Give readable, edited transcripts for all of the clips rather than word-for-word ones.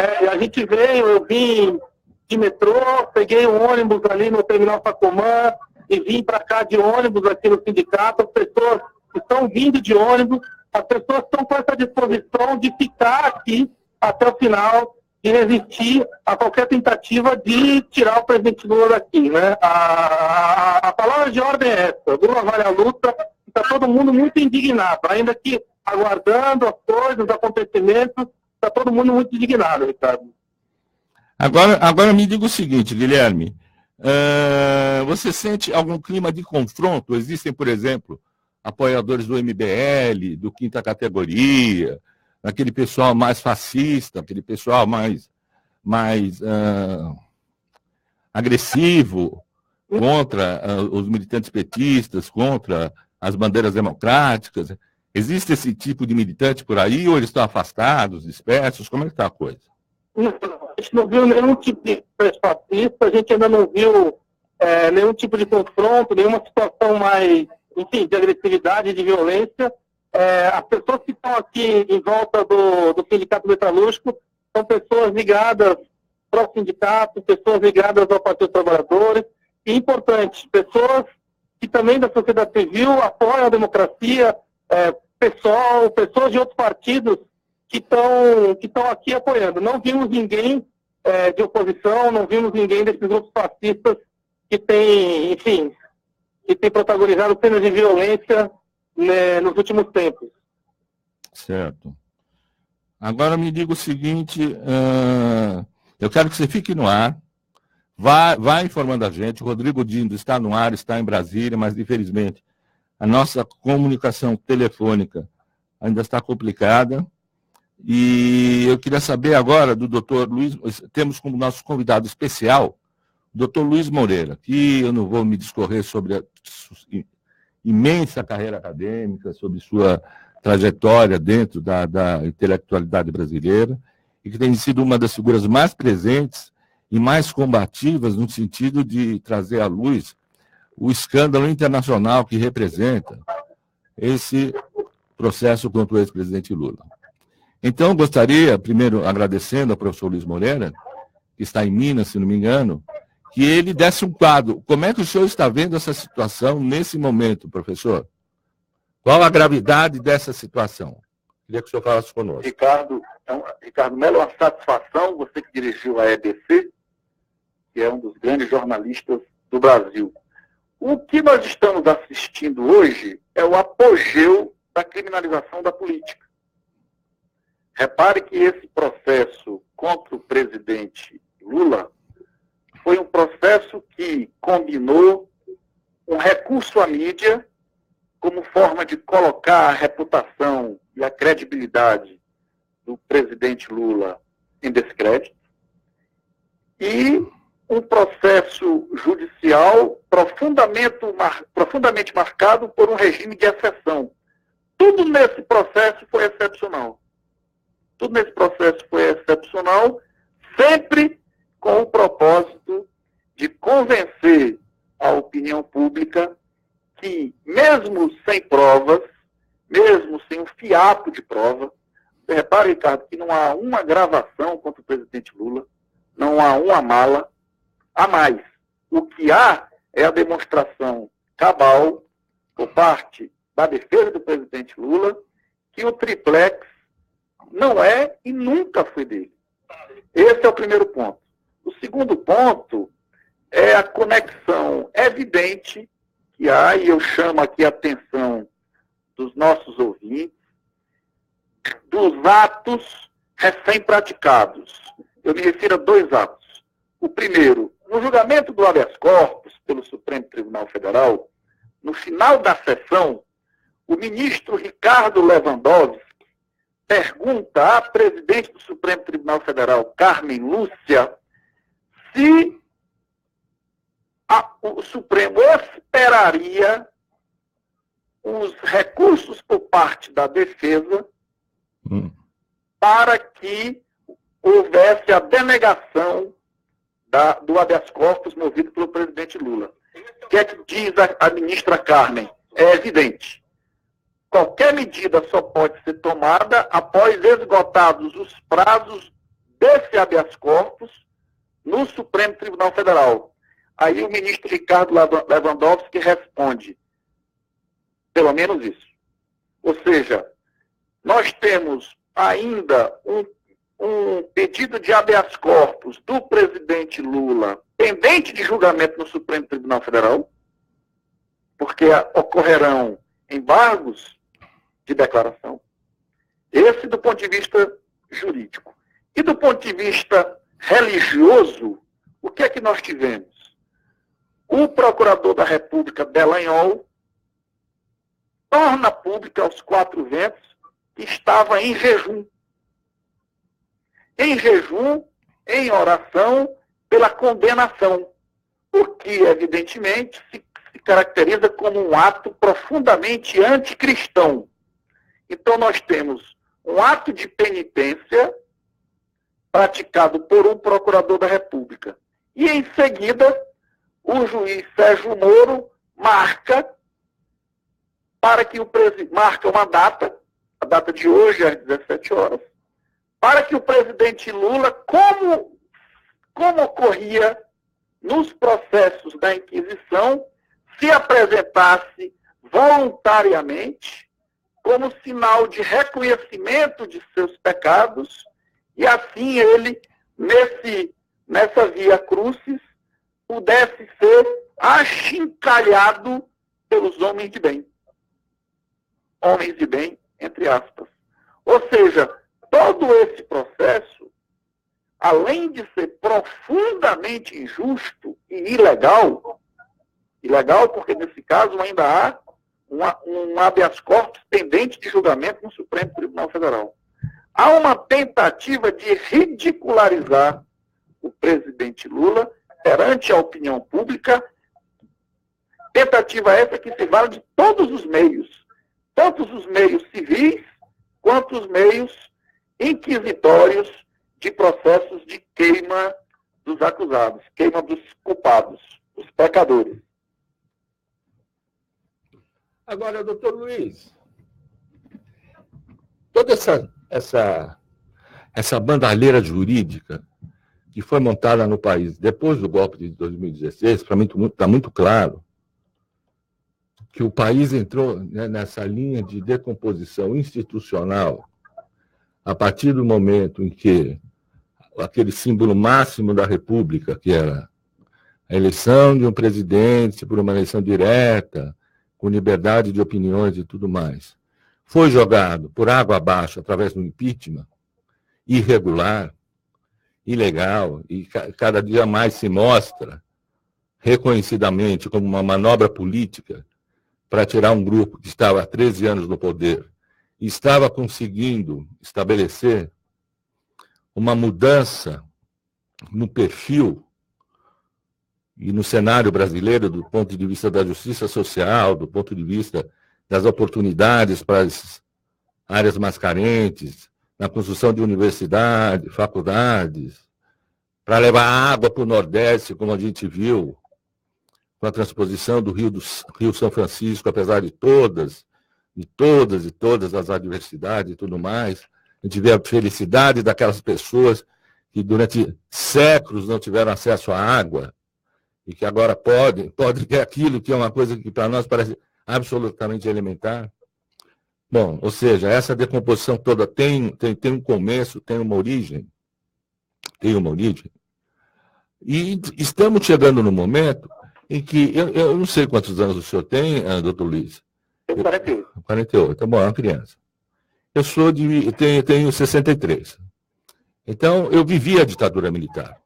né? E a gente veio, eu vim de metrô, peguei um ônibus ali no terminal Sacomã e vim para cá de ônibus aqui no sindicato. As pessoas estão vindo de ônibus, as pessoas estão com essa disposição de ficar aqui até o final, de resistir a qualquer tentativa de tirar o presidente Lula daqui, né? A palavra de ordem é essa: Lula vale a luta. Está todo mundo muito indignado, ainda que aguardando as coisas, os acontecimentos, está todo mundo muito indignado, Ricardo. Agora me diga o seguinte, Guilherme, você sente algum clima de confronto? Existem, por exemplo, apoiadores do MBL, do Quinta Categoria, aquele pessoal mais fascista, aquele pessoal mais agressivo contra os militantes petistas, contra as bandeiras democráticas. Existe esse tipo de militante por aí, ou eles estão afastados, dispersos? Como é que está a coisa? Não, a gente não viu nenhum tipo de fascista, a gente ainda não viu nenhum tipo de confronto, nenhuma situação mais, enfim, de agressividade, de violência. As pessoas que estão aqui em volta do Sindicato Metalúrgico são pessoas ligadas ao sindicato, pessoas ligadas ao Partido dos Trabalhadores, e importante, pessoas que também da sociedade civil apoiam a democracia, pessoas de outros partidos que estão aqui apoiando. Não vimos ninguém de oposição, não vimos ninguém desses grupos fascistas que tem, enfim, que tem protagonizado cenas de violência, né, nos últimos tempos. Certo. Agora me diga o seguinte, eu quero que você fique no ar, vá informando a gente. O Rodrigo Dindo está no ar, está em Brasília, mas infelizmente a nossa comunicação telefônica ainda está complicada. E eu queria saber agora do doutor Luiz, temos como nosso convidado especial o doutor Luiz Moreira, que eu não vou me discorrer sobre a imensa carreira acadêmica, sobre sua trajetória dentro da intelectualidade brasileira, e que tem sido uma das figuras mais presentes e mais combativas no sentido de trazer à luz o escândalo internacional que representa esse processo contra o ex-presidente Lula. Então, gostaria, primeiro, agradecendo ao professor Luiz Moreira, que está em Minas, se não me engano, que ele desse um quadro. Como é que o senhor está vendo essa situação nesse momento, professor? Qual a gravidade dessa situação? Queria que o senhor falasse conosco. Ricardo Melo, é uma satisfação, você que dirigiu a EBC, que é um dos grandes jornalistas do Brasil. O que nós estamos assistindo hoje é o apogeu da criminalização da política. Repare que esse processo contra o presidente Lula foi um processo que combinou um recurso à mídia como forma de colocar a reputação e a credibilidade do presidente Lula em descrédito, e um processo judicial profundamente marcado por um regime de exceção. Tudo nesse processo foi excepcional. Tudo nesse processo foi excepcional, sempre com o propósito de convencer a opinião pública que, mesmo sem provas, mesmo sem um fiapo de prova, você repara, Ricardo, que não há uma gravação contra o presidente Lula, não há uma mala a mais. O que há é a demonstração cabal, por parte da defesa do presidente Lula, que o triplex não é e nunca foi dele. Esse é o primeiro ponto. O segundo ponto é a conexão evidente que há, e eu chamo aqui a atenção dos nossos ouvintes, dos atos recém-praticados. Eu me refiro a dois atos. O primeiro, no julgamento do habeas corpus pelo Supremo Tribunal Federal, no final da sessão, o ministro Ricardo Lewandowski pergunta à presidente do Supremo Tribunal Federal, Carmen Lúcia, se o Supremo esperaria os recursos por parte da defesa para que houvesse a denegação do habeas corpus movido pelo presidente Lula. O que é que diz a ministra Carmen? É evidente. Qualquer medida só pode ser tomada após esgotados os prazos desse habeas corpus no Supremo Tribunal Federal. Aí o ministro Ricardo Lewandowski responde, pelo menos isso. Ou seja, nós temos ainda um pedido de habeas corpus do presidente Lula pendente de julgamento no Supremo Tribunal Federal, porque ocorrerão embargos de declaração. Esse do ponto de vista jurídico. E do ponto de vista religioso, o que é que nós tivemos? O procurador da República, Delanhol, torna pública aos quatro ventos que estava em jejum. Em jejum, em oração, pela condenação, o que, evidentemente, se caracteriza como um ato profundamente anticristão. Então, nós temos um ato de penitência praticado por um procurador da República. E, em seguida, o juiz Sérgio Moro marca uma data, a data de hoje, às 17 horas, para que o presidente Lula, como ocorria nos processos da Inquisição, se apresentasse voluntariamente como sinal de reconhecimento de seus pecados, e assim ele, nessa via crucis, pudesse ser achincalhado pelos homens de bem. Homens de bem, entre aspas. Ou seja, todo esse processo, além de ser profundamente injusto e ilegal porque nesse caso ainda há um habeas corpus pendente de julgamento no Supremo Tribunal Federal. Há uma tentativa de ridicularizar o presidente Lula perante a opinião pública, tentativa essa que se vale de todos os meios, tanto os meios civis quanto os meios inquisitórios de processos de queima dos acusados, queima dos culpados, dos pecadores. Agora, doutor Luiz, toda essa bandalheira jurídica que foi montada no país depois do golpe de 2016, para mim está muito claro que o país entrou, né, nessa linha de decomposição institucional a partir do momento em que aquele símbolo máximo da República, que era a eleição de um presidente por uma eleição direta, com liberdade de opiniões e tudo mais, foi jogado por água abaixo através do impeachment, irregular, ilegal, e cada dia mais se mostra reconhecidamente como uma manobra política para tirar um grupo que estava há 13 anos no poder e estava conseguindo estabelecer uma mudança no perfil e no cenário brasileiro do ponto de vista da justiça social, do ponto de vista das oportunidades para as áreas mais carentes, na construção de universidades, faculdades, para levar água para o Nordeste, como a gente viu, com a transposição do Rio São Francisco, apesar de todas as adversidades e tudo mais. A gente vê a felicidade daquelas pessoas que durante séculos não tiveram acesso à água e que agora podem ter aquilo que é uma coisa que para nós parece absolutamente elementar. Bom, ou seja, essa decomposição toda tem um começo, tem uma origem. E estamos chegando no momento em que, eu não sei quantos anos o senhor tem, doutor Luiz. Tenho 48. 48, tá bom, é uma criança. Eu tenho 63. Então, eu vivi a ditadura militar.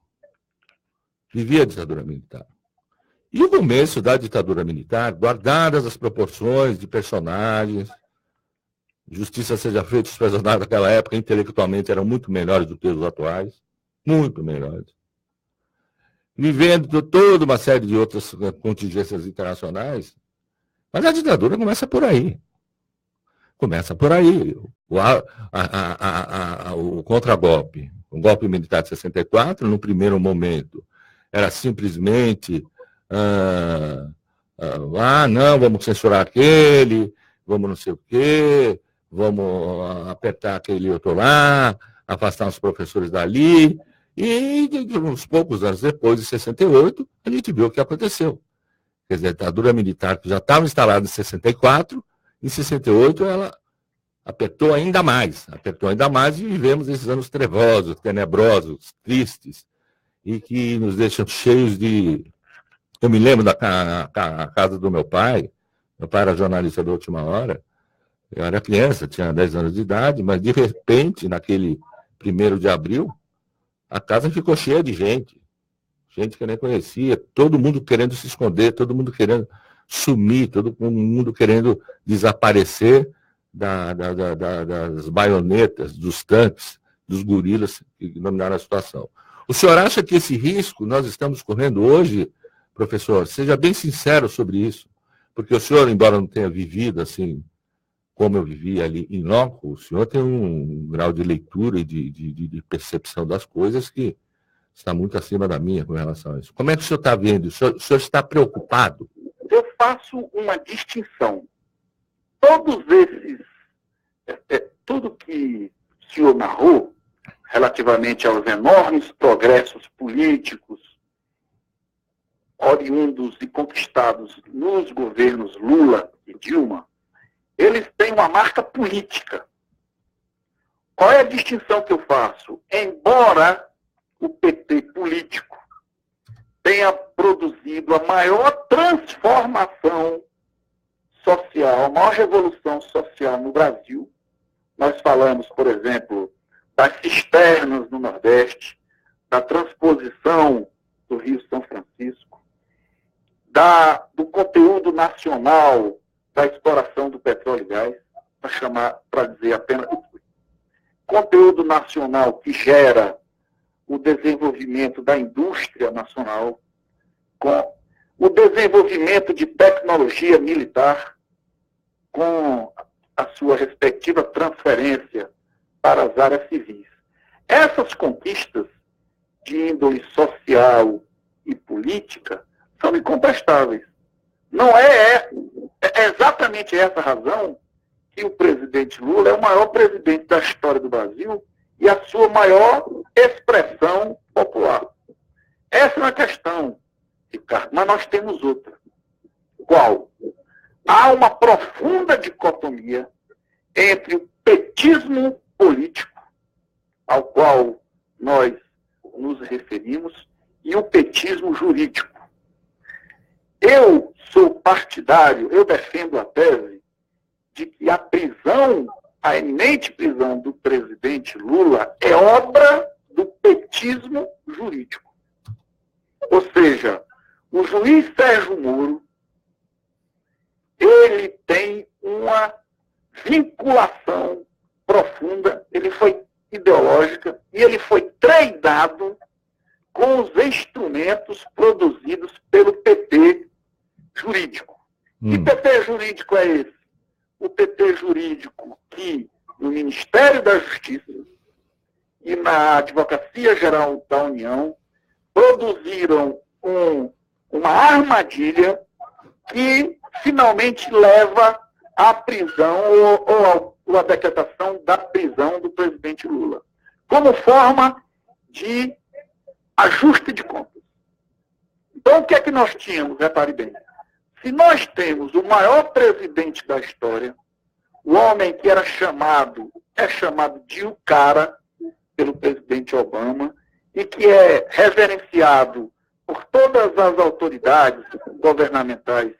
E o começo da ditadura militar, guardadas as proporções de personagens, justiça seja feita, os personagens daquela época, intelectualmente, eram muito melhores do que os atuais. Muito melhores. Vivendo toda uma série de outras contingências internacionais, mas a ditadura começa por aí. O contragolpe, o golpe militar de 64, no primeiro momento, era simplesmente não, vamos censurar aquele, vamos não sei o quê, vamos apertar aquele outro lá, afastar os professores dali, e uns poucos anos depois, em 68, a gente viu o que aconteceu. Quer dizer, a ditadura militar, que já estava instalada em 64, em 68 ela apertou ainda mais e vivemos esses anos trevosos, tenebrosos, tristes, e que nos deixam cheios de... Eu me lembro da casa do meu pai era jornalista da Última Hora, eu era criança, tinha 10 anos de idade, mas de repente, naquele 1º de abril, a casa ficou cheia de gente que eu nem conhecia, todo mundo querendo se esconder, todo mundo querendo sumir, todo mundo querendo desaparecer das baionetas, dos tanques, dos gorilas que dominaram a situação. O senhor acha que esse risco nós estamos correndo hoje, professor? Seja bem sincero sobre isso, porque o senhor, embora não tenha vivido assim como eu vivi ali em loco, o senhor tem um grau de leitura e de percepção das coisas que está muito acima da minha com relação a isso. Como é que o senhor está vendo? O senhor está preocupado? Eu faço uma distinção. Todos esses, tudo que o senhor narrou, relativamente aos enormes progressos políticos oriundos e conquistados nos governos Lula e Dilma, eles têm uma marca política. Qual é a distinção que eu faço? Embora o PT político tenha produzido a maior transformação social, a maior revolução social no Brasil, nós falamos, por exemplo, das cisternas no Nordeste, da transposição do Rio São Francisco, do conteúdo nacional da exploração do petróleo e gás, para dizer apenas conteúdo nacional que gera o desenvolvimento da indústria nacional, com o desenvolvimento de tecnologia militar, com a sua respectiva transferência para as áreas civis. Essas conquistas de índole social e política são incontestáveis. Não é exatamente essa razão que o presidente Lula é o maior presidente da história do Brasil e a sua maior expressão popular. Essa é uma questão, Ricardo, mas nós temos outra. Qual? Há uma profunda dicotomia entre o petismo político, ao qual nós nos referimos, e o petismo jurídico. Eu sou partidário, eu defendo a tese de que a prisão, a eminente prisão do presidente Lula é obra do petismo jurídico. Ou seja, o juiz Sérgio Moro, ele tem uma vinculação profunda, ele foi ideológica e ele foi treinado com os instrumentos produzidos pelo PT jurídico. Que PT jurídico é esse? O PT jurídico que no Ministério da Justiça e na Advocacia Geral da União produziram uma armadilha que finalmente leva à prisão ou à decretação da prisão do presidente Lula, como forma de ajuste de contas. Então, o que é que nós tínhamos? Repare bem. Se nós temos o maior presidente da história, o homem que é chamado de o cara pelo presidente Obama e que é reverenciado por todas as autoridades governamentais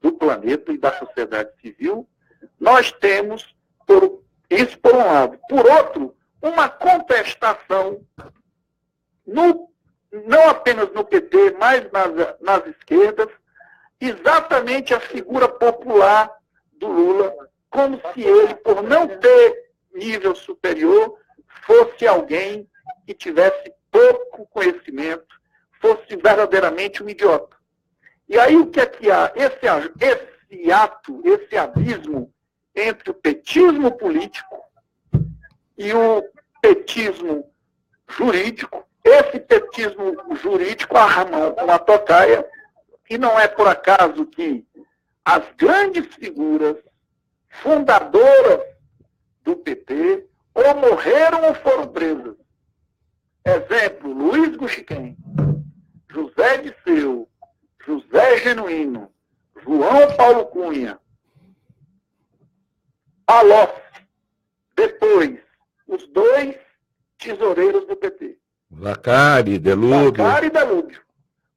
do planeta e da sociedade civil, nós temos isso por um lado. Por outro, uma contestação, não apenas no PT, mas nas esquerdas, exatamente a figura popular do Lula, como se ele, por não ter nível superior, fosse alguém que tivesse pouco conhecimento, fosse verdadeiramente um idiota. E aí o que é que há? Esse abismo entre o petismo político e o petismo jurídico. Esse petismo jurídico arma uma tocaia, e não é por acaso que as grandes figuras fundadoras do PT, ou morreram ou foram presas. Exemplo, Luiz Guxiquem, José Disseu, José Genuíno, João Paulo Cunha, Palocci, depois, os 2 tesoureiros do PT. Vacari, Delúbio. Vacari e Delúbio.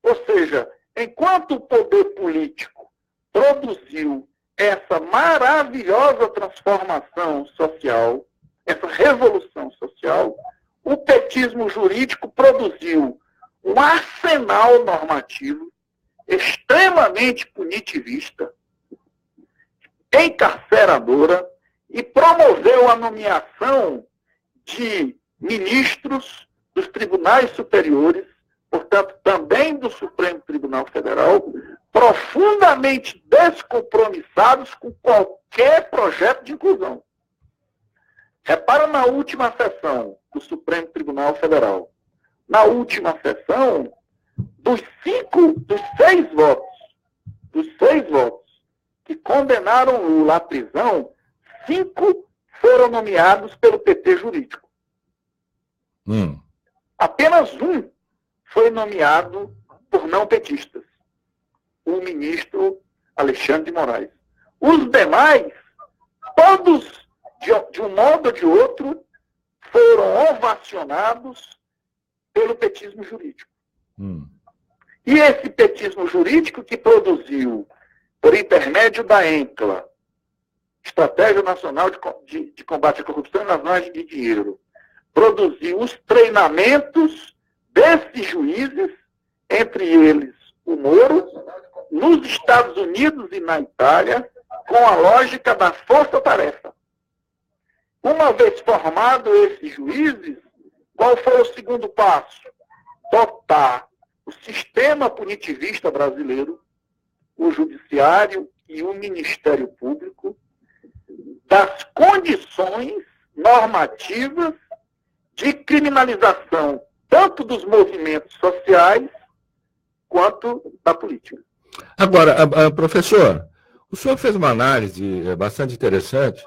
Ou seja, enquanto o poder político produziu essa maravilhosa transformação social, essa revolução social, o petismo jurídico produziu um arsenal normativo extremamente punitivista, encarceradora, e promoveu a nomeação de ministros dos tribunais superiores, portanto, também do Supremo Tribunal Federal, profundamente descompromissados com qualquer projeto de inclusão. Repara na última sessão do Supremo Tribunal Federal. Na última sessão, dos 6 votos que condenaram Lula à prisão, 5 foram nomeados pelo PT jurídico. Apenas um foi nomeado por não petistas, o ministro Alexandre de Moraes. Os demais, todos, de um modo ou de outro, foram ovacionados pelo petismo jurídico. E esse petismo jurídico que produziu, por intermédio da ENCLA, Estratégia Nacional de Combate à Corrupção e Lavagem de Dinheiro, produziu os treinamentos desses juízes, entre eles o Moro, nos Estados Unidos e na Itália, com a lógica da força-tarefa. Uma vez formados esses juízes, qual foi o segundo passo? Dotar o sistema punitivista brasileiro, o judiciário e o Ministério Público, das condições normativas de criminalização, tanto dos movimentos sociais quanto da política. Agora, professor, o senhor fez uma análise bastante interessante.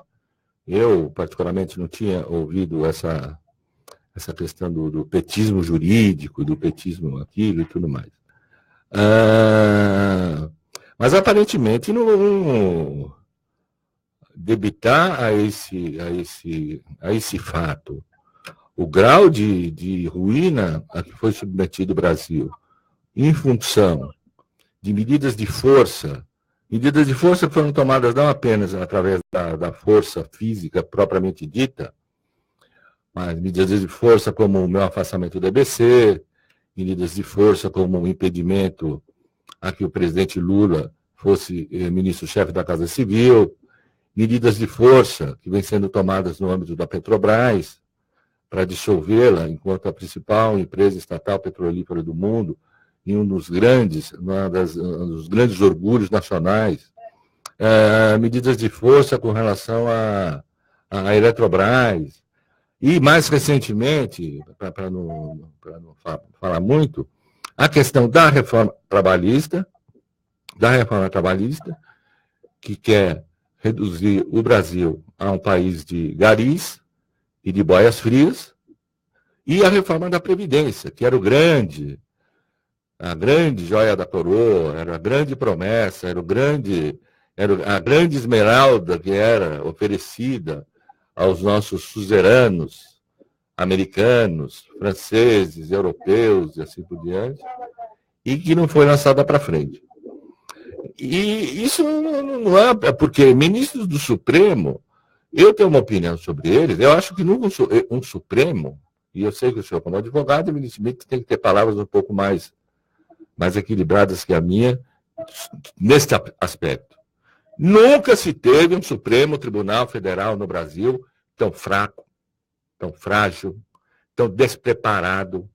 Eu, particularmente, não tinha ouvido essa questão do petismo jurídico, do petismo aquilo e tudo mais. Mas, aparentemente, não debitar a esse fato o grau de ruína a que foi submetido o Brasil em função de medidas de força que foram tomadas não apenas através da força física propriamente dita, mas medidas de força como o meu afastamento do EBC, medidas de força como o impedimento a que o presidente Lula fosse ministro-chefe da Casa Civil, medidas de força que vêm sendo tomadas no âmbito da Petrobras para dissolvê-la enquanto a principal empresa estatal petrolífera do mundo, em um dos grandes orgulhos nacionais, medidas de força com relação à Eletrobras, e mais recentemente, para não falar muito, a questão da reforma trabalhista, que quer reduzir o Brasil a um país de garis e de boias frias, e a reforma da Previdência, que era a grande joia da coroa, era a grande promessa, era a grande esmeralda que era oferecida aos nossos suzeranos americanos, franceses, europeus e assim por diante, e que não foi lançada para frente. E isso não é porque ministros do Supremo, eu tenho uma opinião sobre eles, eu acho que um Supremo, e eu sei que o senhor, como advogado, evidentemente tem que ter palavras um pouco mais equilibradas que a minha, nesse aspecto. Nunca se teve um Supremo Tribunal Federal no Brasil tão fraco, tão frágil, tão despreparado,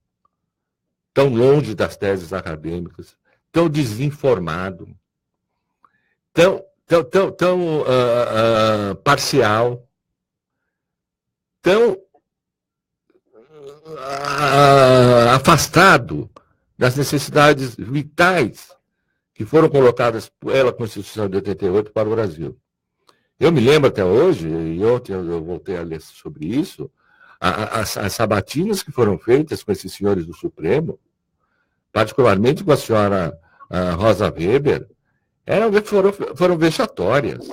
tão longe das teses acadêmicas, tão desinformado, tão parcial, tão afastado das necessidades vitais que foram colocadas pela Constituição de 88 para o Brasil. Eu me lembro até hoje, e ontem eu voltei a ler sobre isso, as sabatinas que foram feitas com esses senhores do Supremo, particularmente com a senhora Rosa Weber, foram vexatórias.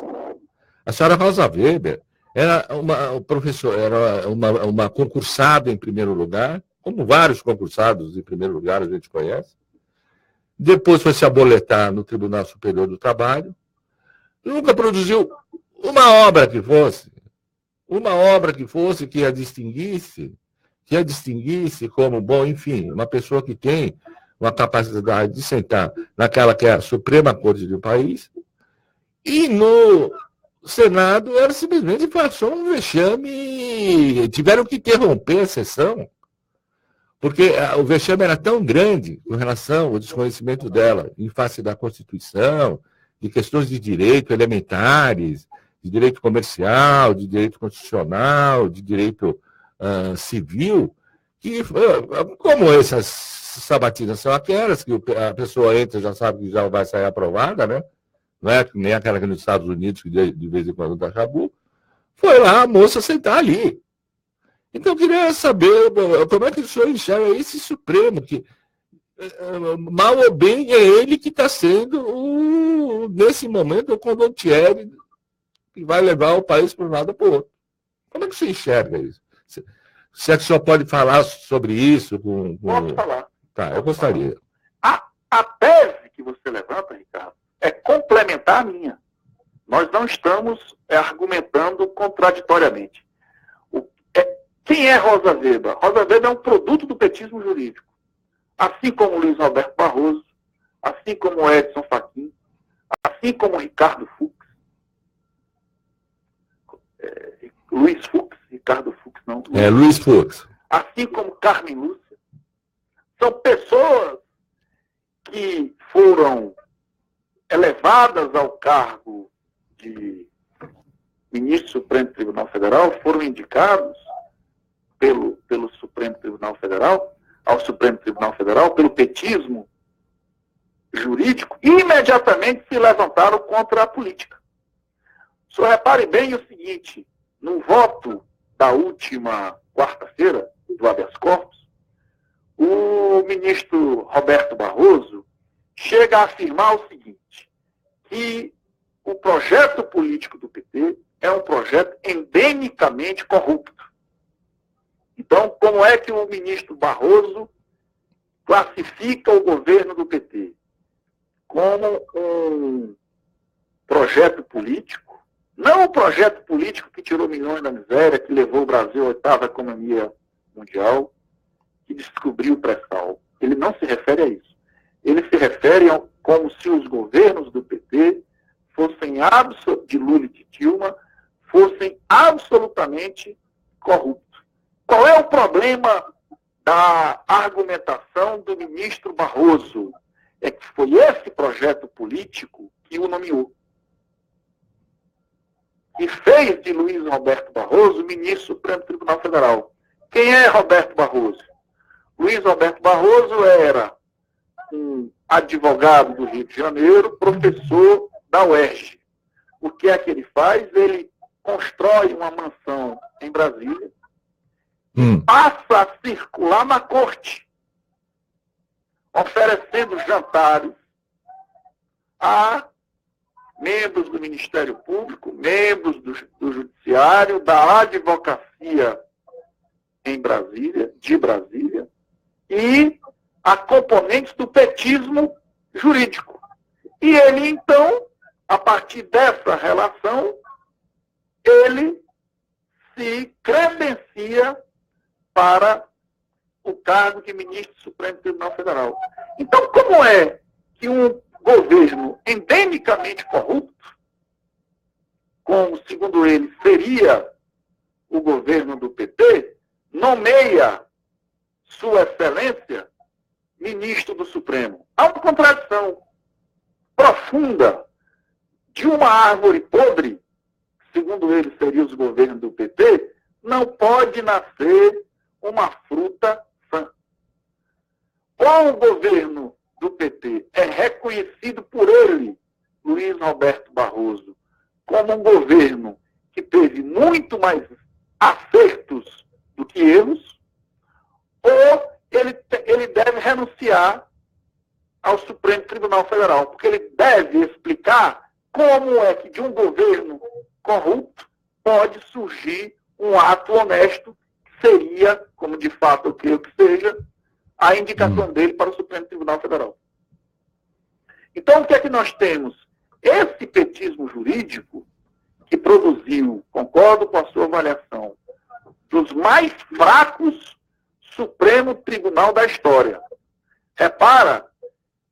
A senhora Rosa Weber era uma professora, era uma concursada em primeiro lugar, como vários concursados em primeiro lugar a gente conhece. Depois foi se aboletar no Tribunal Superior do Trabalho. Nunca produziu uma obra que fosse que a distinguisse como, bom, enfim, uma pessoa que tem uma capacidade de sentar naquela que é a Suprema Corte do país, e no Senado era simplesmente passou um vexame, tiveram que interromper a sessão, porque o vexame era tão grande com relação ao desconhecimento dela, em face da Constituição, de questões de direito elementares, de direito comercial, de direito constitucional, de direito civil, que, como essas sabatinas são aquelas que a pessoa entra e já sabe que já vai sair aprovada, né? Não é nem aquela que nos Estados Unidos, que de vez em quando dá chabu, foi lá a moça sentar ali. Então, eu queria saber como é que o senhor enxerga esse Supremo, que mal ou bem é ele que está sendo, nesse momento, o condottiere que vai levar o país para um lado ou para o outro. Como é que você enxerga isso? Se é que o senhor pode falar sobre isso? Posso falar. Tá, eu gostaria. A tese que você levanta, Ricardo, é complementar a minha. Nós não estamos argumentando contraditoriamente. Quem é Rosa Weber? Rosa Weber é um produto do petismo jurídico. Assim como Luiz Roberto Barroso, assim como Edson Fachin, assim como Ricardo Fux. Luiz Fux, Ricardo Fux não. Luiz Fux. Assim como Carmen Lúcia. São pessoas que foram elevadas ao cargo de ministro do Supremo Tribunal Federal, foram indicados pelo Supremo Tribunal Federal, ao Supremo Tribunal Federal, pelo petismo jurídico, e imediatamente se levantaram contra a política. O senhor repare bem o seguinte, no voto da última quarta-feira, do habeas corpus, o ministro Roberto Barroso chega a afirmar o seguinte, que o projeto político do PT é um projeto endemicamente corrupto. Então, como é que o ministro Barroso classifica o governo do PT? Como um projeto político, não um projeto político que tirou milhões da miséria, que levou o Brasil à 8ª economia mundial, que descobriu o pré-sal. Ele não se refere a isso. Ele se refere como se os governos do PT de Lula e de Dilma, fossem absolutamente corruptos. Qual é o problema da argumentação do ministro Barroso? É que foi esse projeto político que o nomeou. E fez de Luiz Roberto Barroso ministro do Supremo Tribunal Federal. Quem é Roberto Barroso? Luiz Roberto Barroso era um advogado do Rio de Janeiro, professor da UERJ. O que é que ele faz? Ele constrói uma mansão em Brasília, passa a circular na corte, oferecendo jantares a membros do Ministério Público, membros do Judiciário, da advocacia em Brasília, de Brasília, e a componentes do petismo jurídico. E ele, então, a partir dessa relação, ele se credencia para o cargo de ministro do Supremo Tribunal Federal. Então, como é que um governo endemicamente corrupto, como, segundo ele, seria o governo do PT, nomeia Sua Excelência ministro do Supremo? Há uma contradição profunda de uma árvore podre, segundo ele seria os governos do PT, não pode nascer uma fruta sã. Ou o governo do PT é reconhecido por ele, Luiz Roberto Barroso, como um governo que teve muito mais acertos do que erros, ou ele deve renunciar ao Supremo Tribunal Federal, porque ele deve explicar como é que de um governo corrupto pode surgir um ato honesto, que seria, como de fato eu creio que seja, a indicação dele para o Supremo Tribunal Federal. Então, o que é que nós temos? Esse petismo jurídico que produziu, concordo com a sua avaliação, dos mais fracos Supremo Tribunal da história. Repara,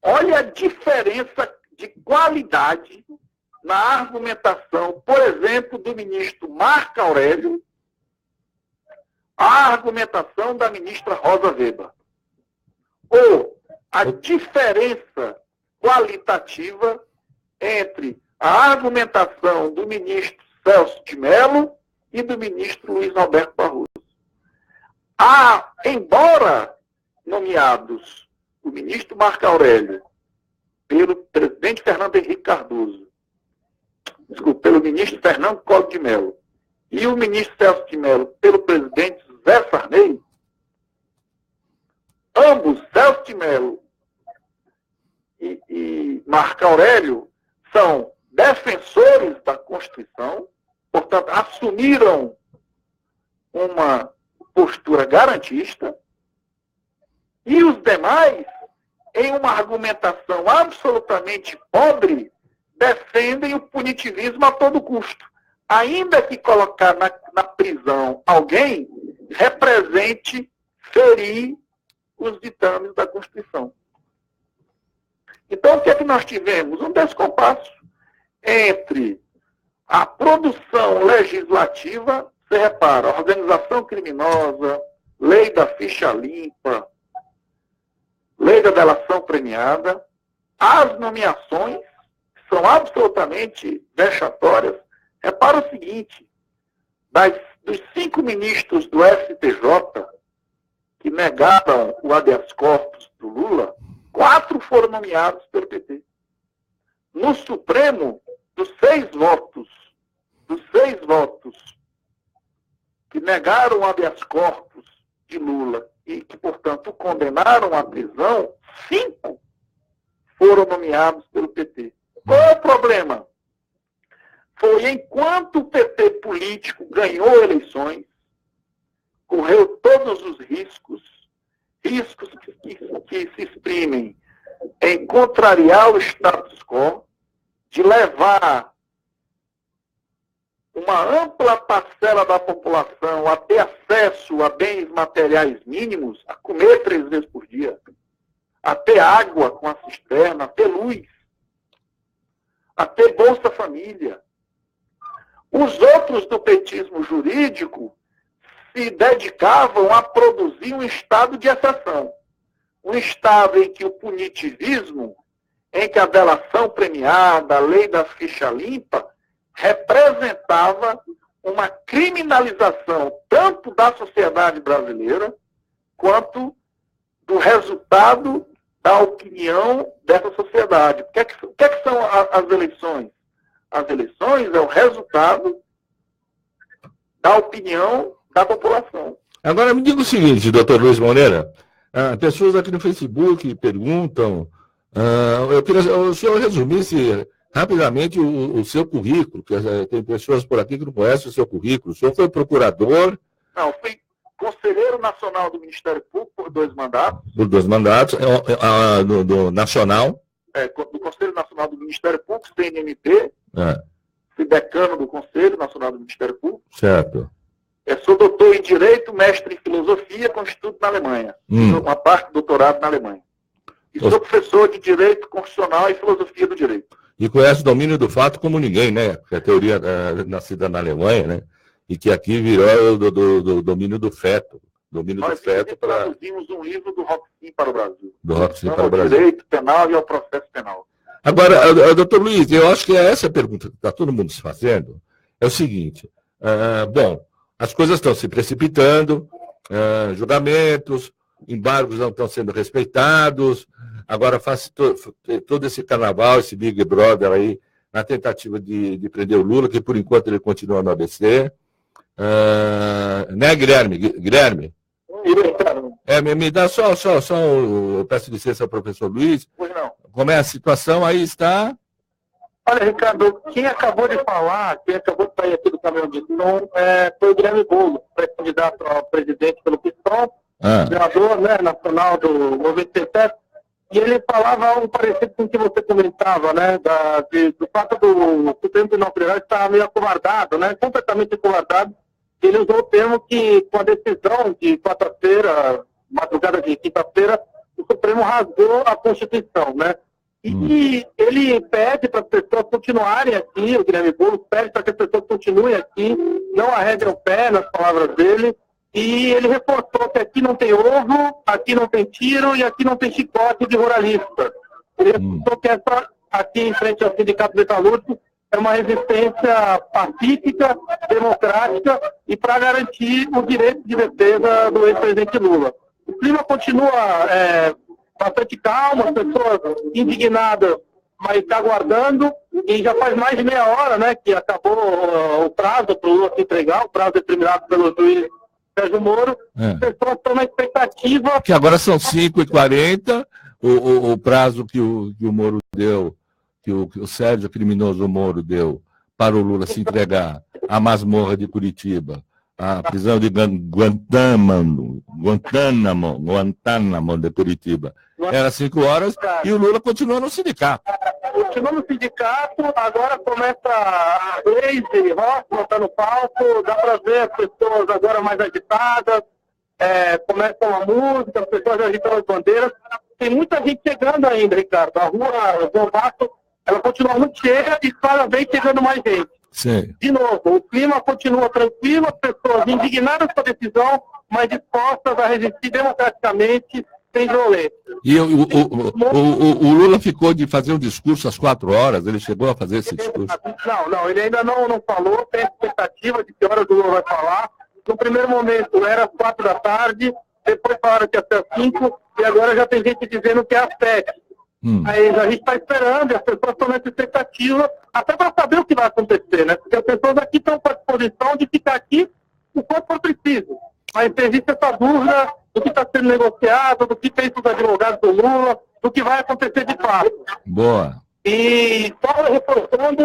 olha a diferença de qualidade na argumentação, por exemplo, do ministro Marco Aurélio, a argumentação da ministra Rosa Weber. Ou a diferença qualitativa entre a argumentação do ministro Celso de Mello e do ministro Luiz Roberto Barroso. Embora nomeados o ministro Marco Aurélio pelo presidente Fernando Henrique Cardoso, pelo ministro Fernando Collor de Mello e o ministro Celso de Mello pelo presidente José Sarney, ambos, Celso de Mello e Marco Aurélio, são defensores da Constituição, portanto, assumiram uma postura garantista, e os demais, em uma argumentação absolutamente pobre, defendem o punitivismo a todo custo. Ainda que colocar na prisão alguém represente ferir os ditames da Constituição. Então, o que é que nós tivemos? Um descompasso entre a produção legislativa, você repara, organização criminosa, lei da ficha limpa, lei da delação premiada, as nomeações, que são absolutamente vexatórias. Repara o seguinte, dos 5 ministros do STJ que negaram o habeas corpus do Lula, 4 foram nomeados pelo PT. No Supremo, dos 6 votos que negaram o habeas corpus de Lula e que, portanto, condenaram à prisão, 5 foram nomeados pelo PT. Qual é o problema? Foi enquanto o PT político ganhou eleições, correu todos os riscos que se exprimem em contrariar o status quo, de levar uma ampla parcela da população a ter acesso a bens materiais mínimos, a comer 3 vezes por dia, a ter água com a cisterna, a ter luz, a ter Bolsa Família. Os outros do petismo jurídico se dedicavam a produzir um estado de exceção. Um estado em que o punitivismo, em que a delação premiada, a lei da ficha limpa, representava uma criminalização tanto da sociedade brasileira quanto do resultado da opinião dessa sociedade. O que é que são as eleições? As eleições é o resultado da opinião da população. Agora, me diga o seguinte, doutor Luiz Moreira, pessoas aqui no Facebook perguntam, eu queria que o senhor resumisse rapidamente o seu currículo, que tem pessoas por aqui que não conhecem o seu currículo. O senhor foi procurador? Não, fui conselheiro nacional do Ministério Público por 2 mandatos. Por 2 mandatos, do Nacional? Do Conselho Nacional do Ministério Público, CNMP. Fui decano do Conselho Nacional do Ministério Público. Certo. Sou doutor em Direito, mestre em Filosofia, com estudo na Alemanha. Uma parte do doutorado na Alemanha. E sou professor de Direito Constitucional e Filosofia do Direito. E conhece o domínio do fato como ninguém, né? Que a teoria nascida na Alemanha, né? E que aqui virou do domínio do feto. Nós traduzimos um livro do Roxin para o Brasil. Do Roxin para o Brasil. Direito penal e ao processo penal. Agora, doutor Luiz, eu acho que é essa pergunta que está todo mundo se fazendo. É o seguinte, bom, as coisas estão se precipitando, julgamentos, embargos não estão sendo respeitados, agora faz todo esse carnaval, esse Big Brother aí, na tentativa de prender o Lula, que por enquanto ele continua no ABC. Né, Guilherme? Guilherme? Me dá só, eu peço licença ao professor Luiz. Pois não. Como é a situação? Aí está... Olha, Ricardo, quem acabou de falar, quem acabou de sair aqui do caminhão de som, foi o Guilherme Boulos, pré-candidato ao presidente pelo PSOL, senador, né, nacional do Movimento Sem Teto, e ele falava algo parecido com o que você comentava, né, do fato do Supremo Tribunal Federal estar meio acovardado, né, completamente acovardado. Ele usou o termo que, com a decisão de quarta-feira, madrugada de quinta-feira, o Supremo rasgou a Constituição, né? E ele pede para as pessoas continuarem aqui, o Guilherme Boulos pede para que as pessoas continuem aqui, não arreguem o pé, nas palavras dele, e ele reforçou que aqui não tem ovo, aqui não tem tiro e aqui não tem chicote de ruralista. Ele reforçou que essa, aqui em frente ao Sindicato Metalúrgico, é uma resistência pacífica, democrática e para garantir o direito de defesa do ex-presidente Lula. O clima continua bastante calmo, as pessoas indignadas, mas está aguardando, e já faz mais de meia hora, né, que acabou o prazo para o Lula se entregar, o prazo determinado pelo juiz Sérgio Moro. As pessoas estão na expectativa... Que agora são 5h40, o prazo que o Moro deu, que o Sérgio criminoso Moro deu para o Lula se entregar à masmorra de Curitiba, a prisão de Guantánamo de Curitiba. Era 5 horas e o Lula continua no sindicato. Continua no sindicato, agora começa a Gleisi Hoffmann, está no palco, dá para ver as pessoas agora mais agitadas, começam a música, as pessoas agitando as bandeiras. Tem muita gente chegando ainda, Ricardo. A rua Bombato, ela continua muito cheia e cada vez chegando mais gente. Sim. De novo, o clima continua tranquilo, as pessoas indignadas com a decisão, mas dispostas a resistir democraticamente, sem violência. E o Lula ficou de fazer um discurso às 4 horas, ele chegou a fazer esse discurso? Não, ele ainda não falou, tem expectativa de que horas o Lula vai falar. No primeiro momento era às 4 da tarde, depois falaram que ia ser às 5, e agora já tem gente dizendo que é às 7. Aí a gente está esperando, e as pessoas estão nessa expectativa, até para saber o que vai acontecer, né? Porque as pessoas aqui estão com a disposição de ficar aqui o quanto for preciso. Mas existe essa dúvida do que está sendo negociado, do que pensam os advogados do Lula, do que vai acontecer de fato. Boa. E só reforçando,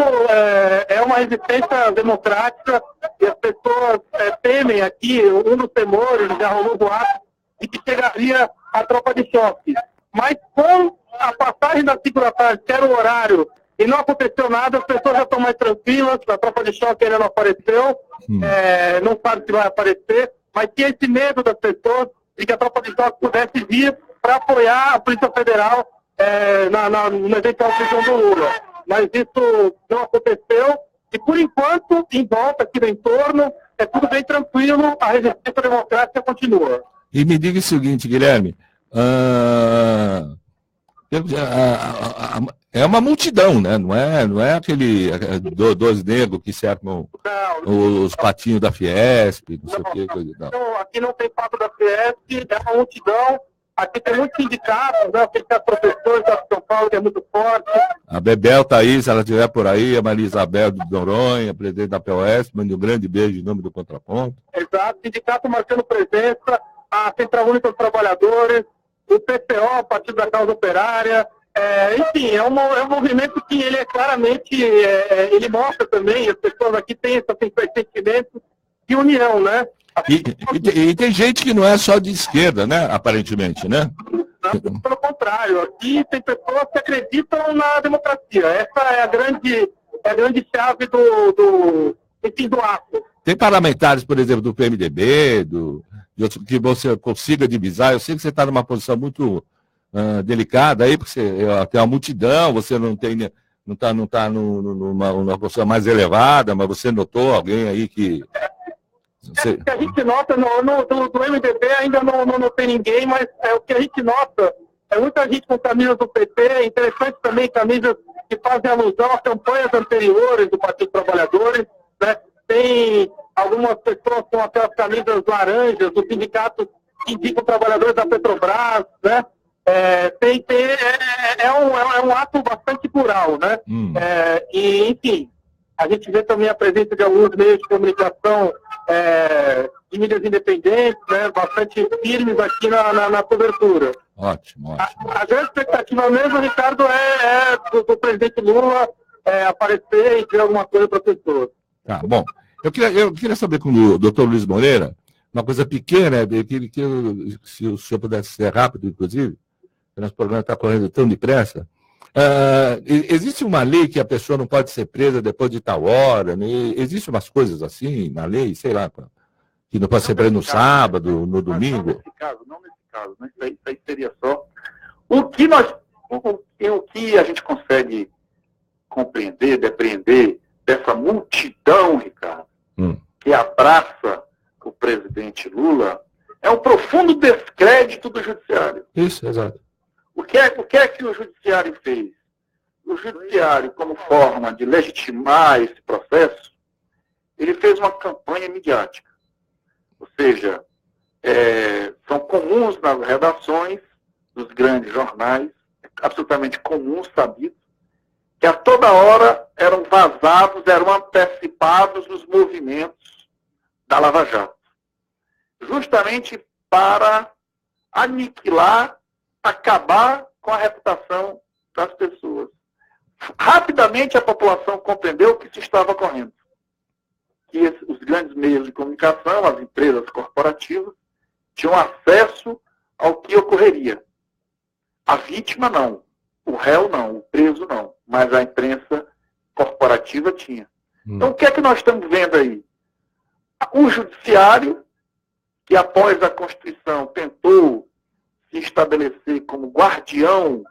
é uma resistência democrática e as pessoas temem aqui, um dos temores, já rolou boato, de que chegaria a tropa de choque. Mas com a passagem das 5 da tarde, que era o horário, e não aconteceu nada, as pessoas já estão mais tranquilas, a tropa de choque ainda não apareceu, não sabe se vai aparecer, mas tinha esse medo das pessoas de que a tropa de choque pudesse vir para apoiar a Polícia Federal na eventual prisão do Lula. Mas isso não aconteceu, e por enquanto, em volta aqui no entorno, é tudo bem tranquilo, a resistência democrática continua. E me diga o seguinte, Guilherme, é uma multidão, né? Não é aquele dois negros que cercam os patinhos da Fiesp, não sei o que, coisa e tal. Não, aqui não tem pato da Fiesp, é uma multidão. Aqui tem muitos sindicatos, né? Tem professores da São Paulo, que é muito forte. A Bebel tá aí, se ela estiver por aí, a Maria Isabel de Noronha, presidente da POS, mande um grande beijo em nome do Contraponto. Exato, sindicato marcando presença, a Central Única dos Trabalhadores, o PCO, o Partido da Causa Operária, enfim, é um movimento que ele é claramente, ele mostra também, as pessoas aqui têm esse sentimento de união, né? E tem gente que não é só de esquerda, né? Aparentemente, né? Não, pelo contrário, aqui tem pessoas que acreditam na democracia. Essa é a grande chave do ato. Tem parlamentares, por exemplo, do PMDB, que você consiga divisar. Eu sei que você está numa posição muito delicada aí, porque você tem uma multidão, você não está numa posição mais elevada, mas você notou alguém aí que... O que a gente nota do MDB ainda não tem ninguém, mas o que a gente nota é muita gente com camisas do PT, é interessante também camisas que fazem alusão a campanhas anteriores do Partido dos Trabalhadores, né? Tem algumas pessoas com aquelas camisas laranjas do sindicato que indicam trabalhadores da Petrobras, né? é um ato bastante plural, né? E, enfim, a gente vê também a presença de alguns meios de comunicação de mídias independentes, né? Bastante firmes aqui na cobertura. Ótimo. A grande expectativa mesmo, Ricardo, do presidente Lula aparecer e dizer alguma coisa para as pessoas. Tá, bom. Eu queria saber com o doutor Luiz Moreira, uma coisa pequena, se o senhor pudesse ser rápido, inclusive, o nosso programa está correndo tão depressa. Existe uma lei que a pessoa não pode ser presa depois de tal hora? Né? Existem umas coisas assim na lei, sei lá, que não pode ser preso no sábado, no domingo? Não nesse caso. Né? Isso aí seria só... O que a gente consegue compreender, depreender dessa multidão, Ricardo, que abraça o presidente Lula, é um profundo descrédito do judiciário. Isso, exato. O que é que o judiciário fez? O judiciário, como forma de legitimar esse processo, ele fez uma campanha midiática. Ou seja, são comuns nas redações dos grandes jornais, absolutamente comuns, sabidos, que a toda hora eram vazados, eram antecipados os movimentos da Lava Jato. Justamente para aniquilar, acabar com a reputação das pessoas. Rapidamente a população compreendeu o que se estava ocorrendo. Que os grandes meios de comunicação, as empresas corporativas, tinham acesso ao que ocorreria. A vítima não, o réu não, o preso não, mas a imprensa corporativa tinha. Então o que é que nós estamos vendo aí? O judiciário, que após a Constituição tentou se estabelecer como guardião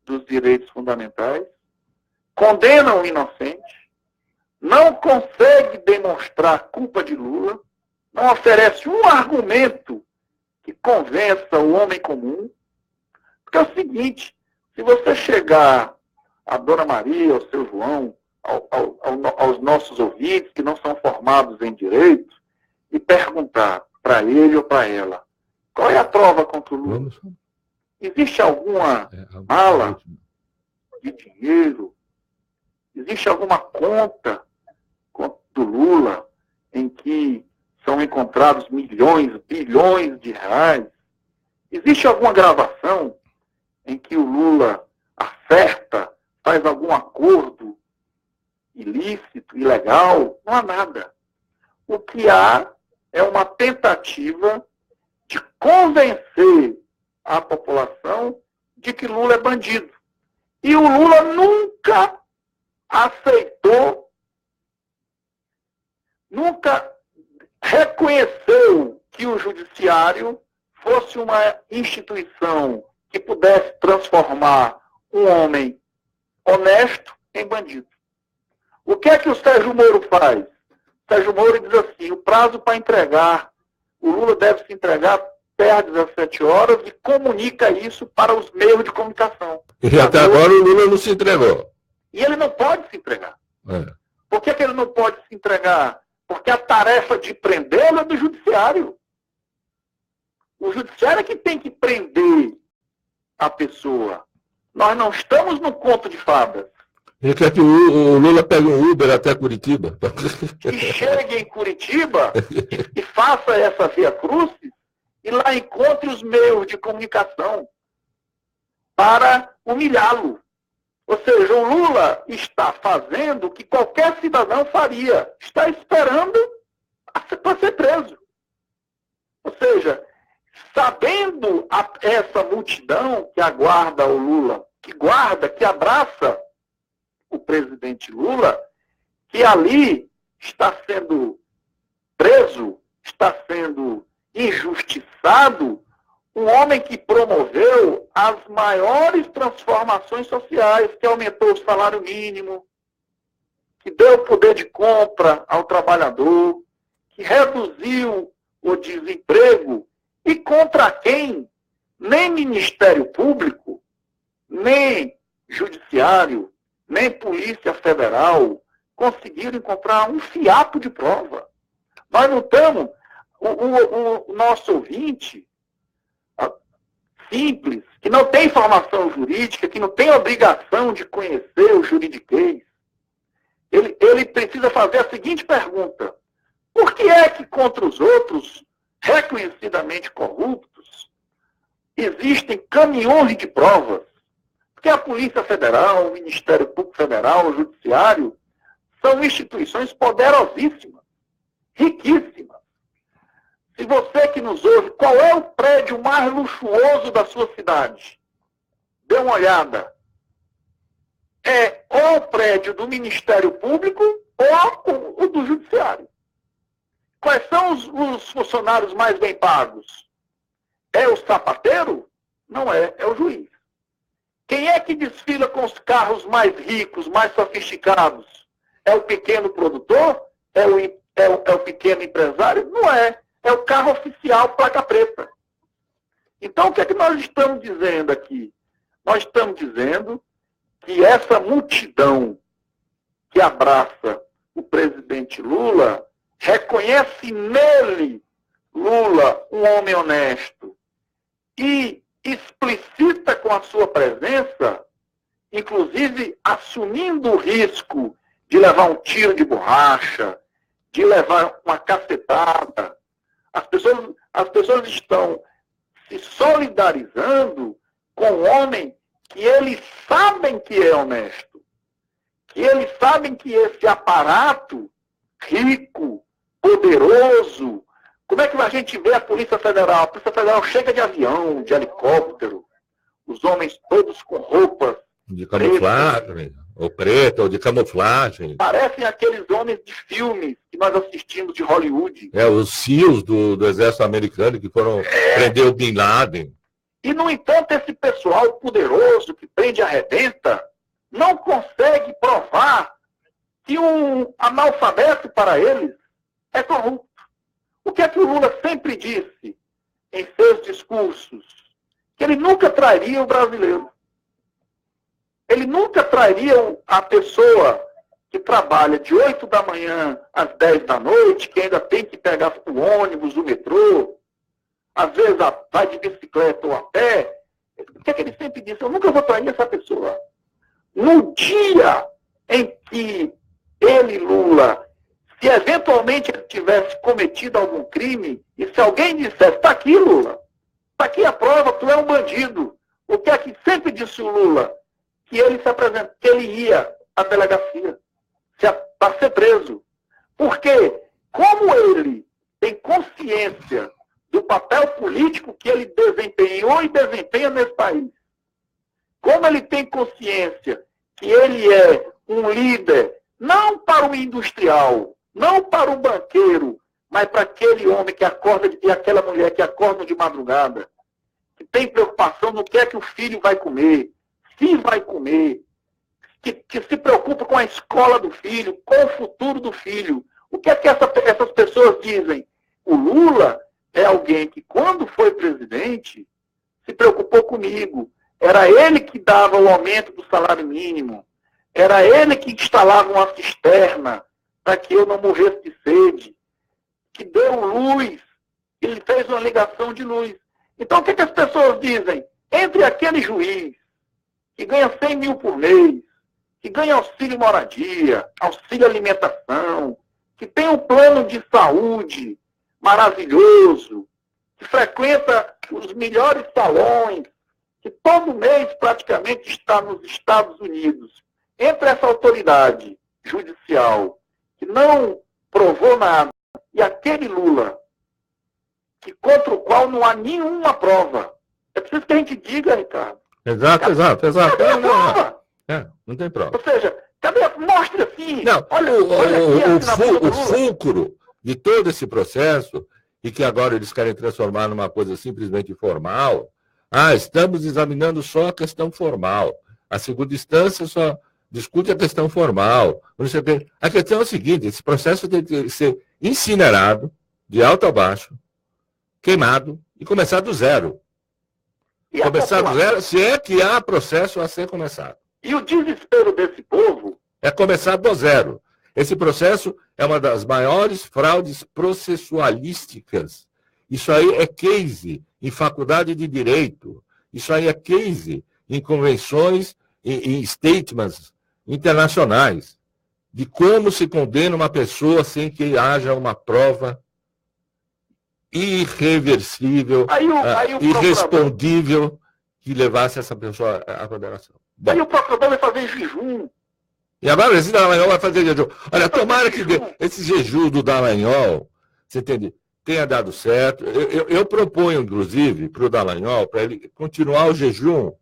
dos direitos fundamentais, condena o inocente, não consegue demonstrar a culpa de Lula, não oferece um argumento que convença o homem comum, porque é o seguinte, se você chegar a Dona Maria, ao seu João, aos nossos ouvintes que não são formados em direito, e perguntar para ele ou para ela, qual é a prova contra o Lula? Existe alguma mala de dinheiro? Existe alguma conta do Lula em que são encontrados milhões, bilhões de reais? Existe alguma gravação em que o Lula acerta, faz algum acordo ilícito, ilegal? Não há nada. O que há é uma tentativa de convencer a população de que Lula é bandido. E o Lula nunca aceitou, nunca reconheceu que o judiciário fosse uma instituição que pudesse transformar um homem honesto em bandido. O que é que o Sérgio Moro faz? O Sérgio Moro diz assim, o prazo para entregar, o Lula deve se entregar perto das 17 horas e comunica isso para os meios de comunicação. E até agora o Lula não se entregou. E ele não pode se entregar. Por que ele não pode se entregar? Porque a tarefa de prendê-lo é do judiciário. O judiciário é que tem que prender a pessoa. Nós não estamos no conto de fadas. Ele quer que o Lula pegue um Uber até Curitiba. Que chegue em Curitiba e faça essa via crucis e lá encontre os meios de comunicação para humilhá-lo. Ou seja, o Lula está fazendo o que qualquer cidadão faria. Está esperando para ser preso. Ou seja, sabendo essa multidão que aguarda o Lula, que abraça o presidente Lula, que ali está sendo preso, está sendo injustiçado, um homem que promoveu as maiores transformações sociais, que aumentou o salário mínimo, que deu poder de compra ao trabalhador, que reduziu o desemprego, e contra quem nem Ministério Público, nem Judiciário, nem Polícia Federal conseguiram encontrar um fiapo de prova. Nós não estamos... O nosso ouvinte simples, que não tem formação jurídica, que não tem obrigação de conhecer o juridiquês, ele precisa fazer a seguinte pergunta: por que é que contra os outros, reconhecidamente corruptos, existem caminhões de provas? Porque a Polícia Federal, o Ministério Público Federal, o Judiciário, são instituições poderosíssimas, riquíssimas. Se você que nos ouve, qual é o prédio mais luxuoso da sua cidade? Dê uma olhada. É ou o prédio do Ministério Público ou o do Judiciário. Quais são os funcionários mais bem pagos? É o sapateiro? Não é, é o juiz. Quem é que desfila com os carros mais ricos, mais sofisticados? É o pequeno produtor? É o pequeno empresário? Não é. É o carro oficial placa preta. Então, o que é que nós estamos dizendo aqui? Nós estamos dizendo que essa multidão que abraça o presidente Lula reconhece nele, Lula, um homem honesto, e explicita com a sua presença, inclusive assumindo o risco de levar um tiro de borracha, de levar uma cacetada. As pessoas estão se solidarizando com um homem que eles sabem que é honesto, que eles sabem que esse aparato rico, poderoso. Como é que a gente vê a Polícia Federal? A Polícia Federal chega de avião, de helicóptero, os homens todos com roupas de camuflagem, ou preta, ou de camuflagem. Parecem aqueles homens de filmes que nós assistimos de Hollywood. Os SEALs do exército americano que foram prender o Bin Laden. E, no entanto, esse pessoal poderoso que prende e arrebenta não consegue provar que um analfabeto para eles é corrupto. O que é que o Lula sempre disse em seus discursos? Que ele nunca trairia o brasileiro. Ele nunca trairia a pessoa que trabalha de 8 da manhã às 10 da noite, que ainda tem que pegar o ônibus, o metrô, às vezes vai de bicicleta ou a pé. O que é que ele sempre disse? Eu nunca vou trair essa pessoa. No dia em que ele, Lula, se eventualmente ele tivesse cometido algum crime, e se alguém dissesse, está aqui, Lula, está aqui a prova, tu é um bandido. O que é que sempre disse o Lula? Que ele se apresentou, que ele ia à delegacia para ser preso. Porque, como ele tem consciência do papel político que ele desempenhou e desempenha nesse país, como ele tem consciência que ele é um líder, não para o industrial, não para o banqueiro, mas para aquele homem que acorda e aquela mulher que acorda de madrugada, que tem preocupação no que é que o filho vai comer, se vai comer, que se preocupa com a escola do filho, com o futuro do filho. O que é que essas pessoas dizem? O Lula é alguém que, quando foi presidente, se preocupou comigo. Era ele que dava o aumento do salário mínimo. Era ele que instalava uma cisterna para que eu não morresse de sede. Que deu luz. Ele fez uma ligação de luz. Então, o que as pessoas dizem? Entre aquele juiz que ganha 100 mil por mês, que ganha auxílio moradia, auxílio alimentação, que tem um plano de saúde maravilhoso, que frequenta os melhores salões, que todo mês praticamente está nos Estados Unidos. Entre essa autoridade judicial que não provou nada e aquele Lula contra o qual não há nenhuma prova. É preciso que a gente diga, Ricardo. Exato. Cadê a prova? Não tem prova. Ou seja, mostre assim. Não, olha o fulcro de todo esse processo, e que agora eles querem transformar numa coisa simplesmente formal. Estamos examinando só a questão formal. A segunda instância só discute a questão formal. A questão é a seguinte: esse processo tem que ser incinerado, de alto a baixo, queimado, e começar do zero. Começar do zero, se é que há processo a ser começado. E o desespero desse povo é começar do zero. Esse processo é uma das maiores fraudes processualísticas. Isso aí é case em faculdade de direito. Isso aí é case em convenções e em statements internacionais de como se condena uma pessoa sem que haja uma prova irreversível, irrespondível que levasse essa pessoa à condenação. Bom, aí o procurador vai fazer jejum. E agora o presidente Dallagnol vai fazer jejum. Olha, tomara que esse jejum do Dallagnol, você entende, tenha dado certo. Eu proponho, inclusive, para o Dallagnol, para ele continuar o jejum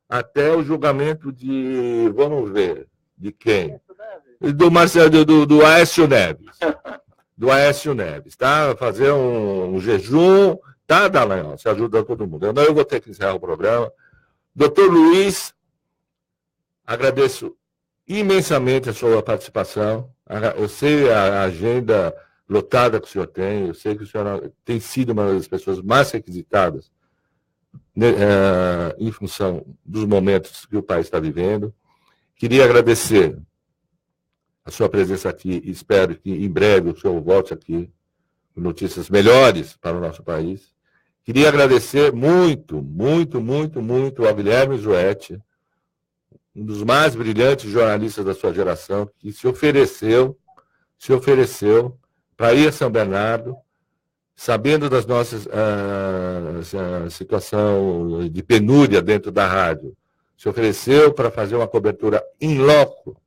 até o julgamento de, vamos ver, de quem? Do Marcelo, do Aécio Neves. Do Aécio Neves, tá? Fazer um jejum, tá, Dallagnol? Você ajuda todo mundo. Eu vou ter que encerrar o programa. Doutor Luiz, agradeço imensamente a sua participação. Eu sei a agenda lotada que o senhor tem, eu sei que o senhor tem sido uma das pessoas mais requisitadas em função dos momentos que o país está vivendo. Queria agradecer a sua presença aqui e espero que em breve o senhor volte aqui com notícias melhores para o nosso país. Queria agradecer muito, muito, muito, muito ao Guilherme Zoetti, um dos mais brilhantes jornalistas da sua geração, que se ofereceu para ir a São Bernardo, sabendo das nossas situação de penúria dentro da rádio, se ofereceu para fazer uma cobertura in loco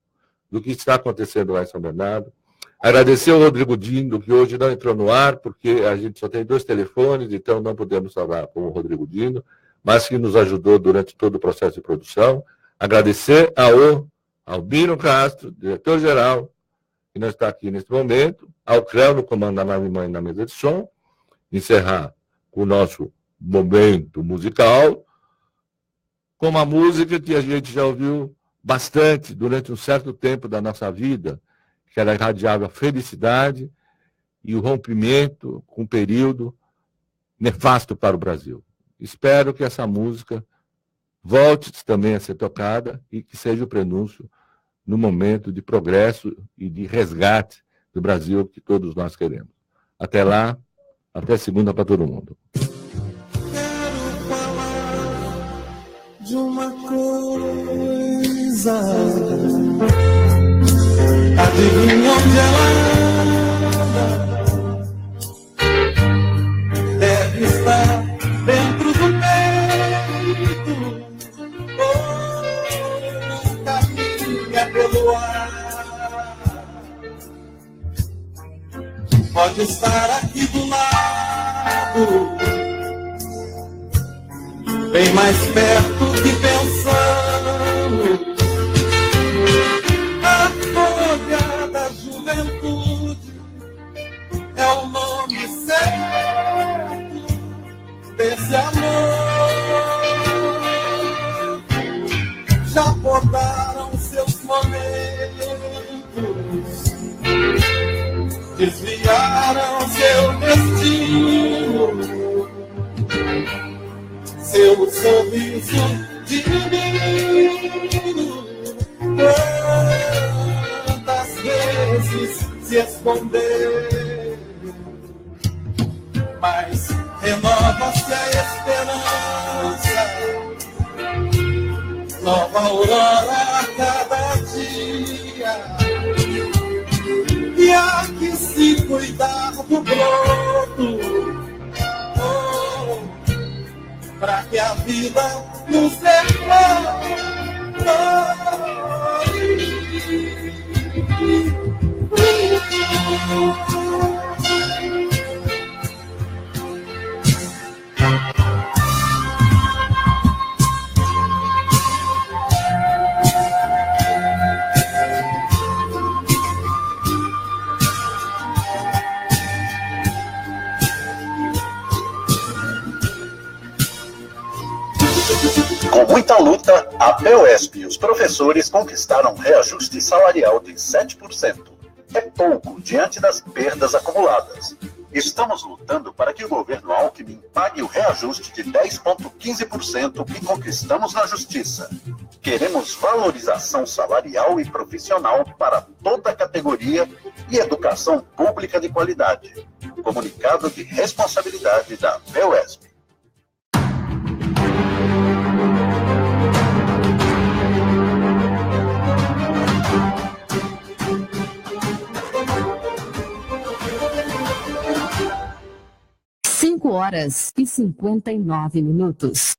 do que está acontecendo lá em São Bernardo. Agradecer ao Rodrigo Dindo, que hoje não entrou no ar, porque a gente só tem 2 telefones, então não podemos falar com o Rodrigo Dindo, mas que nos ajudou durante todo o processo de produção. Agradecer ao Albino Castro, diretor-geral, que não está aqui neste momento, ao Creu, no comando da nave mãe na mesa de som, encerrar com o nosso momento musical, com uma música que a gente já ouviu bastante durante um certo tempo da nossa vida, que ela irradiava a felicidade e o rompimento com um período nefasto para o Brasil. Espero que essa música volte também a ser tocada e que seja o prenúncio no momento de progresso e de resgate do Brasil que todos nós queremos. Até lá, até segunda para todo mundo. Quero falar de uma coisa, adivinha onde ela anda? Deve estar dentro do peito, ou caminha pelo ar. Pode estar aqui do lado, bem mais perto que pensamos. A folha da juventude é o nome certo desse amor. Já podaram seus momentos, desviaram seu destino, seu sorriso divino. Quantas vezes se esconder, mas renova-se a esperança, nova aurora a cada dia. E há que se cuidar do broto, para que a vida nos dê Com muita luta, a POESP e os professores conquistaram um reajuste salarial de 7%. É pouco diante das perdas acumuladas. Estamos lutando para que o governo Alckmin pague o reajuste de 10,15% que conquistamos na Justiça. Queremos valorização salarial e profissional para toda a categoria e educação pública de qualidade. Comunicado de responsabilidade da POESP. horas e 59 minutos.